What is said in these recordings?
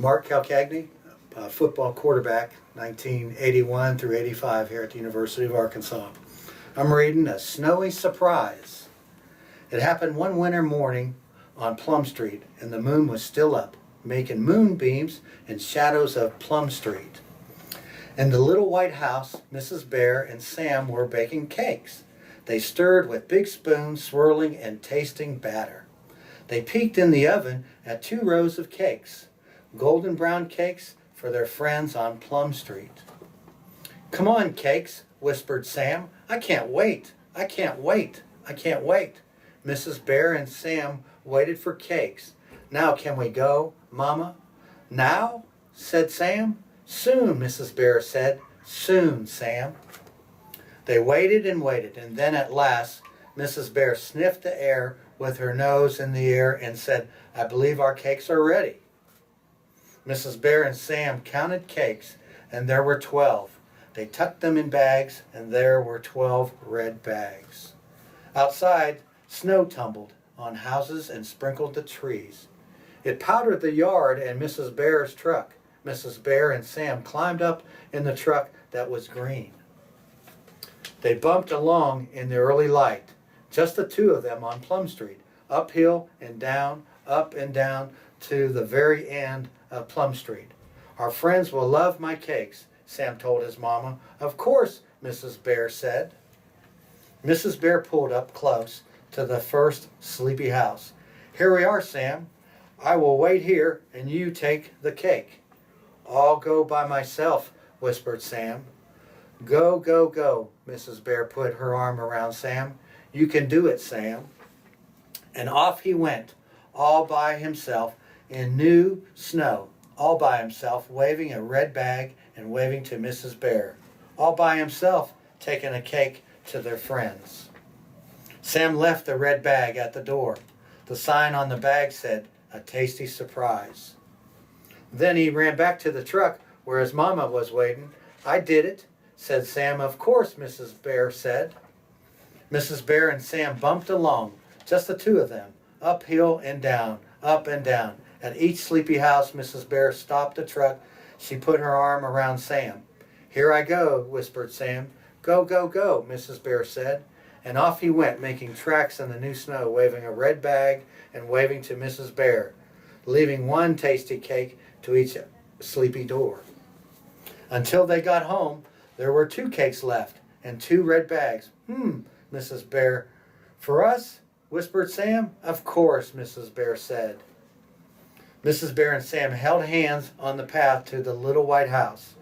Mark Calcagni, football quarterback, 1981 through 85 here at the University of Arkansas. I'm reading A Snowy Surprise. It happened one winter morning on Plum Street, and the moon was still up, making moonbeams and shadows of Plum Street. In the little white house, Mrs. Bear and Sam were baking cakes. They stirred with big spoons, swirling and tasting batter. They peeked in the oven at 2 rows of cakes, golden brown cakes for their friends on Plum Street. "Come on, cakes," whispered Sam. "I can't wait. I can't wait. I can't wait." Mrs. Bear and Sam waited for cakes. "Now can we go, Mama?" "Now?" said Sam. "Soon," Mrs. Bear said. "Soon, Sam." They waited and waited, and then at last Mrs. Bear sniffed the air with her nose in the air and said, "I believe our cakes are ready." Mrs. Bear and Sam counted cakes, and there were 12. They tucked them in bags, and there were 12 red bags. Outside, snow tumbled on houses and sprinkled the trees. It powdered the yard and Mrs. Bear's truck. Mrs. Bear and Sam climbed up in the truck that was green. They bumped along in the early light, just the 2 of them on Plum Street, uphill and down, up and down to the very end of Plum Street. "Our friends will love my cakes," Sam told his mama. "Of course," Mrs. Bear said. Mrs. Bear pulled up close to the first sleepy house. "Here we are, Sam. I will wait here and you take the cake." "I'll go by myself," whispered Sam. "Go, go, go." Mrs. Bear put her arm around Sam. "You can do it, Sam." And off he went, all by himself in new snow, all by himself, waving a red bag and waving to Mrs. Bear, all by himself, taking a cake to their friends. Sam left the red bag at the door. The sign on the bag said, "A tasty surprise." Then he ran back to the truck where his mama was waiting. "I did it," said Sam. "Of course," Mrs. Bear said. Mrs. Bear and Sam bumped along, just the 2 of them, uphill and down, up and down. At each sleepy house, Mrs. Bear stopped the truck. She put her arm around Sam. "Here I go," whispered Sam. "Go, go, go," Mrs. Bear said. And off he went, making tracks in the new snow, waving a red bag and waving to Mrs. Bear, leaving 1 tasty cake to each sleepy door. Until they got home, there were 2 cakes left and 2 red bags. Mrs. Bear. "For us?" whispered Sam. "Of course," Mrs. Bear said. Mrs. Bear and Sam held hands on the path to the little white house,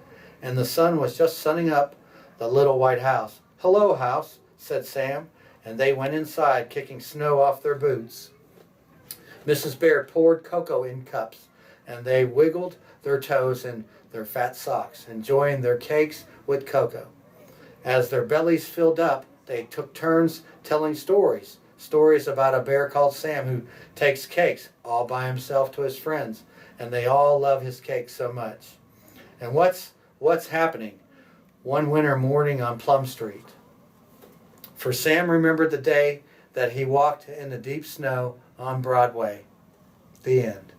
and the sun was just sunning up the little white house. "Hello, house," said Sam, and they went inside, kicking snow off their boots. Mrs. Bear poured cocoa in cups, and they wiggled their toes in their fat socks, enjoying their cakes with cocoa. As their bellies filled up, they took turns telling stories about a bear called Sam who takes cakes all by himself to his friends, and they all love his cakes so much. And what's happening one winter morning on Plum Street? For Sam remembered the day that he walked in the deep snow on Broadway. The end.